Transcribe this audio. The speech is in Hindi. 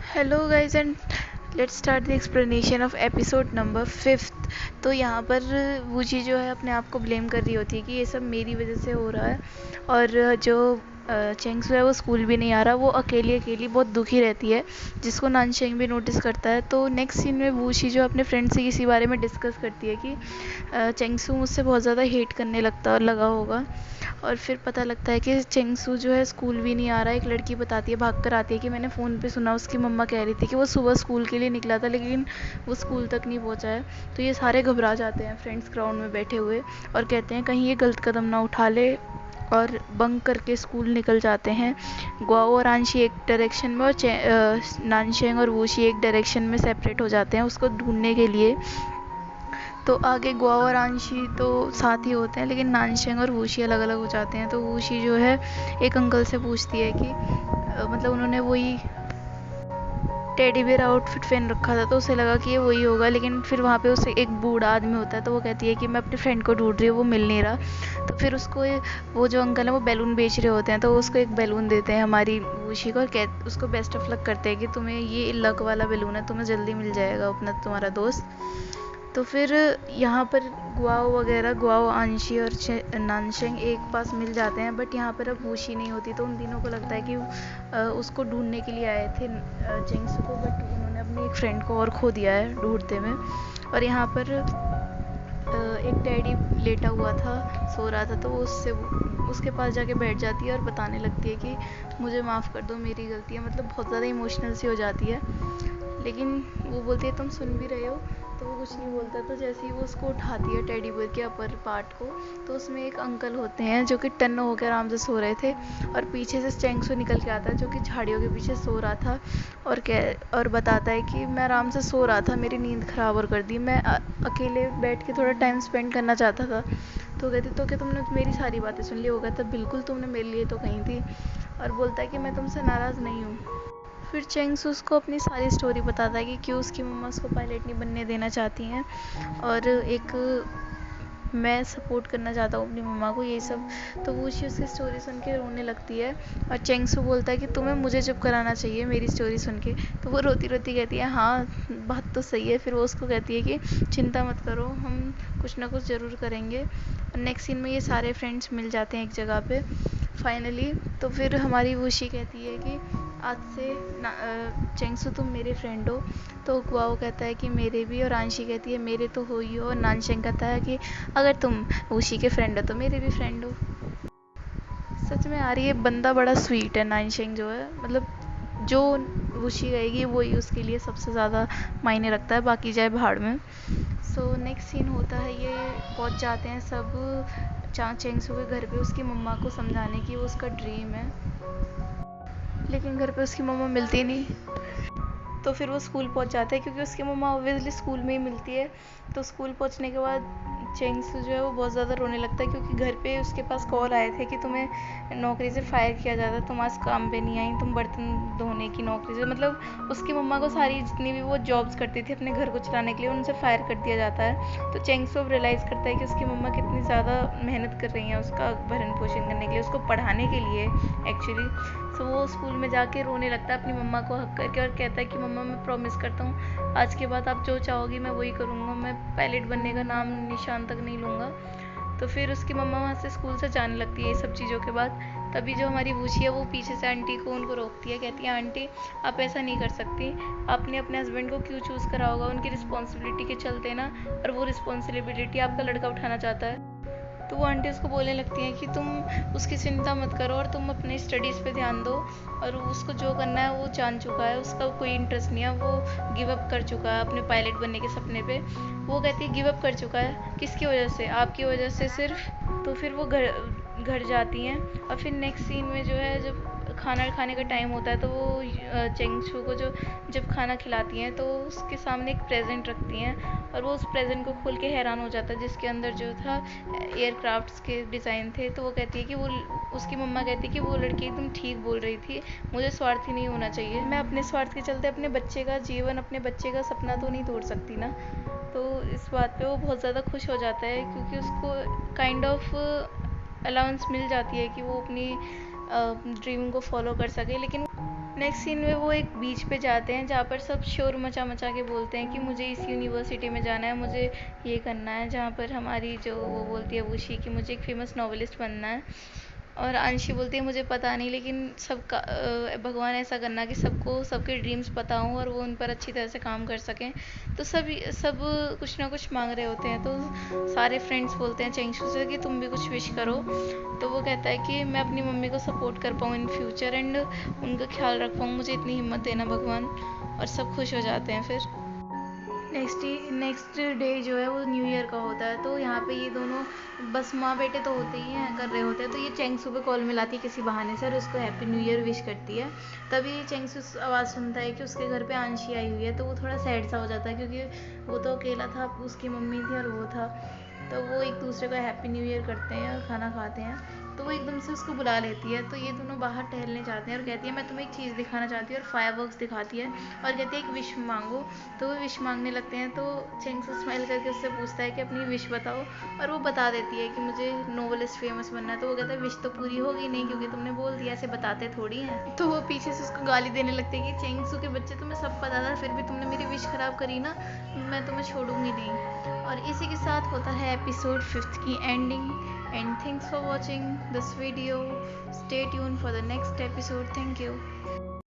Hello guys and let's start the explanation of episode number 5th। तो यहाँ पर वूजी जो है अपने आप को ब्लेम कर रही होती है कि ये सब मेरी वजह से हो रहा है। और जो चेंगसू है वो स्कूल भी नहीं आ रहा, वो अकेली अकेली बहुत दुखी रहती है, जिसको नानशेंग भी नोटिस करता है। तो नेक्स्ट सीन में वूशी जो अपने फ्रेंड से इसी बारे में डिस्कस करती है कि चेंगसू मुझसे बहुत ज़्यादा हेट करने लगा होगा। और फिर पता लगता है कि चेंगसू जो है स्कूल भी नहीं आ रहा है। एक लड़की बताती है, भाग कर आती है कि मैंने फ़ोन पे सुना, उसकी मम्मा कह रही थी कि वो सुबह स्कूल के लिए निकला था लेकिन वो स्कूल तक नहीं पहुंचा है। तो ये सारे घबरा जाते हैं फ्रेंड्स ग्राउंड में बैठे हुए और कहते हैं कहीं ये गलत कदम ना उठा ले, और बंक करके स्कूल निकल जाते हैं। गुआओ और आंशी एक डायरेक्शन में और नानशेंग और वूशी एक डायरेक्शन में सेपरेट हो जाते हैं उसको ढूंढने के लिए। तो आगे गुआओ और आंशी तो साथ ही होते हैं, लेकिन नानशेंग और वूशी अलग अलग हो जाते हैं। तो वूशी जो है एक अंकल से पूछती है कि मतलब उन्होंने वही टेडी बेयर आउटफिट पहन रखा था तो उसे लगा कि ये वही होगा, लेकिन फिर वहाँ पे उसे एक बूढ़ा आदमी होता है। तो वो कहती है कि मैं अपने फ्रेंड को ढूंढ रही हूँ, वो मिल नहीं रहा। तो फिर उसको वो जो अंकल है वो बैलून बेच रहे होते हैं, तो उसको एक बैलून देते हैं हमारी वूशी को और उसको बेस्ट ऑफ लक करते हैं कि तुम्हें ये लक वाला बैलून है, तुम्हें जल्दी मिल जाएगा अपना तुम्हारा दोस्त। तो फिर यहाँ पर गुआओ आंशी और नानशेंग एक पास मिल जाते हैं, बट यहाँ पर अब वूशी नहीं होती। तो उन तीनों को लगता है कि उसको ढूंढने के लिए आए थे चेंगसू को, बट उन्होंने अपनी एक फ्रेंड को और खो दिया है ढूंढते में। और यहाँ पर एक डैडी लेटा हुआ था, सो रहा था, तो वो उसके पास जाके बैठ जाती है और बताने लगती है कि मुझे माफ़ कर दो, मेरी गलती है। मतलब बहुत ज़्यादा इमोशनल सी हो जाती है, लेकिन वो बोलती है तुम सुन भी रहे हो। तो वो कुछ नहीं बोलता। तो जैसे ही वो उसको उठाती है टेडी बेयर के अपर पार्ट को, तो उसमें एक अंकल होते हैं जो कि टन्नो होकर आराम से सो रहे थे, और पीछे से चेंगसू निकल के आता है जो कि झाड़ियों के पीछे सो रहा था। और बताता है कि मैं आराम से सो रहा था, मेरी नींद ख़राब और कर दी, मैं अकेले बैठ के थोड़ा टाइम स्पेंड करना चाहता था। तो कहती तो क्या तुमने मेरी सारी बातें सुन ली? वो कहता बिल्कुल, तुमने मेरे लिए तो कही थी। और बोलता है कि मैं तुमसे नाराज़ नहीं हूँ। फिर चेंगसू उसको अपनी सारी स्टोरी बताता है कि क्यों उसकी मम्मा उसको पायलट नहीं बनने देना चाहती हैं, और एक मैं सपोर्ट करना चाहता हूँ अपनी मम्मा को, ये सब। तो वो उसकी स्टोरी सुन के रोने लगती है, और चेंगसू बोलता है कि तुम्हें मुझे चुप कराना चाहिए मेरी स्टोरी सुन के। तो वो रोती रोती कहती है हाँ बात तो सही है। फिर वो उसको कहती है कि चिंता मत करो, हम कुछ ना कुछ ज़रूर करेंगे। और नेक्स्ट सीन में ये सारे फ्रेंड्स मिल जाते हैं एक जगह पे फाइनली। तो फिर हमारी वूशी कहती है कि आज से चेंगसू तुम मेरे फ्रेंड हो। तो गुआओ कहता है कि मेरे भी, और आंशी कहती है मेरे तो हो ही हो, और नानशेंग कहता है कि अगर तुम वूशी के फ्रेंड हो तो मेरे भी फ्रेंड हो। सच में यार ये बंदा बड़ा स्वीट है नानशेंग जो है, मतलब जो वूशी कहेगी वही उसके लिए सबसे ज़्यादा मायने रखता है, बाकी जाए भाड़ में। सो नेक्स्ट सीन होता है, ये पहुंच जाते हैं सब चांग चेंगसू के घर पे उसकी मम्मा को समझाने की वो उसका ड्रीम है, लेकिन घर पे उसकी मम्मा मिलती नहीं। तो फिर वो स्कूल पहुंच जाता है क्योंकि उसकी मम्मा ऑब्वियसली स्कूल में ही मिलती है। तो स्कूल पहुंचने के बाद चेंगसू जो है वो बहुत ज़्यादा रोने लगता है, क्योंकि घर पे उसके पास कॉल आए थे कि तुम्हें नौकरी से फायर किया जाता है, तुम आज काम पे नहीं आई, तुम बर्तन धोने की नौकरी से, मतलब उसकी मम्मा को सारी जितनी भी वो जॉब्स करती थी अपने घर को चलाने के लिए उनसे फायर कर दिया जाता है। तो चेंगसू अब रियलाइज़ करता है कि उसकी मम्मा कितनी ज़्यादा मेहनत कर रही हैं उसका भरण पोषण करने के लिए, उसको पढ़ाने के लिए एक्चुअली। सो वो स्कूल में जाके रोने लगता है अपनी मम्मा को हक करके, और कहता है कि मम्मा मैं प्रॉमिस करता हूँ आज के बाद आप जो चाहोगी मैं वही करूँगा, मैं पायलट बनने का नाम निशान तक नहीं लूँगा। तो फिर उसकी मम्मा वहाँ से स्कूल से जाने लगती है ये सब चीज़ों के बाद। तभी जो हमारी वूशी है वो पीछे से आंटी को उनको रोकती है, कहती है आंटी आप ऐसा नहीं कर सकती, आपने अपने हस्बैंड को क्यों चूज़ करा होगा उनकी रिस्पॉन्सिबिलिटी के चलते ना, और वो रिस्पॉन्सिबिलिटी आपका लड़का उठाना चाहता है। तो वो आंटी उसको बोलने लगती हैं कि तुम उसकी चिंता मत करो और तुम अपने स्टडीज़ पे ध्यान दो, और उसको जो करना है वो जान चुका है, उसका कोई इंटरेस्ट नहीं है, वो गिव अप कर चुका है अपने पायलट बनने के सपने पे। वो कहती है गिव अप कर चुका है किसकी वजह से? आपकी वजह से सिर्फ। तो फिर वो घर घर जाती हैं, और फिर नेक्स्ट सीन में जो है जब खाना खाने का टाइम होता है तो वो चेंगसू को जब खाना खिलाती हैं तो उसके सामने एक प्रेजेंट रखती हैं, और वो उस प्रेजेंट को खोल के हैरान हो जाता है जिसके अंदर जो था एयरक्राफ्ट्स के डिज़ाइन थे। तो वो कहती है कि वो उसकी मम्मा कहती है कि वो लड़की एकदम ठीक बोल रही थी, मुझे स्वार्थी नहीं होना चाहिए, मैं अपने स्वार्थ के चलते अपने बच्चे का जीवन, अपने बच्चे का सपना तो नहीं तोड़ सकती ना। तो इस बात पे वो बहुत ज़्यादा खुश हो जाता है, क्योंकि उसको काइंड ऑफ अलाउंस मिल जाती है कि वो अपनी ड्रीम को फॉलो कर सके। लेकिन नेक्स्ट सीन में वो एक बीच पे जाते हैं जहाँ पर सब शोर मचा मचा के बोलते हैं कि मुझे इस यूनिवर्सिटी में जाना है, मुझे ये करना है, जहाँ पर हमारी जो वो बोलती है वुशी कि मुझे एक फेमस नॉवेलिस्ट बनना है, और अंशी बोलती है मुझे पता नहीं, लेकिन सबका भगवान ऐसा करना कि सबको सबके ड्रीम्स पता हों और वो उन पर अच्छी तरह से काम कर सकें। तो सब कुछ ना कुछ मांग रहे होते हैं, तो सारे फ्रेंड्स बोलते हैं चेंगशू से कि तुम भी कुछ विश करो। तो वो कहता है कि मैं अपनी मम्मी को सपोर्ट कर पाऊँ इन फ्यूचर एंड उनका ख्याल रख पाऊँ, मुझे इतनी हिम्मत देना भगवान। और सब खुश हो जाते हैं फिर। नेक्स्ट डे जो है वो न्यू ईयर का होता है। तो यहाँ पे ये दोनों बस माँ बेटे तो होते ही हैं, कर रहे होते हैं। तो ये चेंगसू पे कॉल मिलाती है किसी बहाने से और उसको हैप्पी न्यू ईयर विश करती है। तभी चेंगसू आवाज़ सुनता है कि उसके घर पे आंशी आई हुई है। तो वो थोड़ा सैड सा हो जाता है क्योंकि वो तो अकेला था, उसकी मम्मी थी और वो था। तो वो एक दूसरे का हैप्पी न्यू ईयर करते हैं और खाना खाते हैं। तो वो एकदम से उसको बुला लेती है। तो ये दोनों बाहर टहलने जाते हैं और कहती है मैं तुम्हें एक चीज़ दिखाना चाहती हूँ, और फायरवर्क्स दिखाती है और कहती है एक विश मांगो। तो वो विश मांगने लगते हैं। तो चेंगसू स्माइल करके उससे पूछता है कि अपनी विश बताओ, और वो बता देती है कि मुझे नोवेलिस्ट फेमस बनना है। तो वो कहता है विश तो पूरी होगी नहीं क्योंकि तुमने बोल दिया, ऐसे बताते थोड़ी हैं। तो वो पीछे से उसको गाली देने लगते हैं कि चेंगसू के बच्चे, तुम्हें सब पता था फिर भी तुमने मेरी विश खराब करी ना, मैं तुम्हें छोड़ूंगी नहीं। और इसी के साथ होता है एपिसोड 5 की ending. And thanks for watching this video, stay tune for the next episode. Thank you.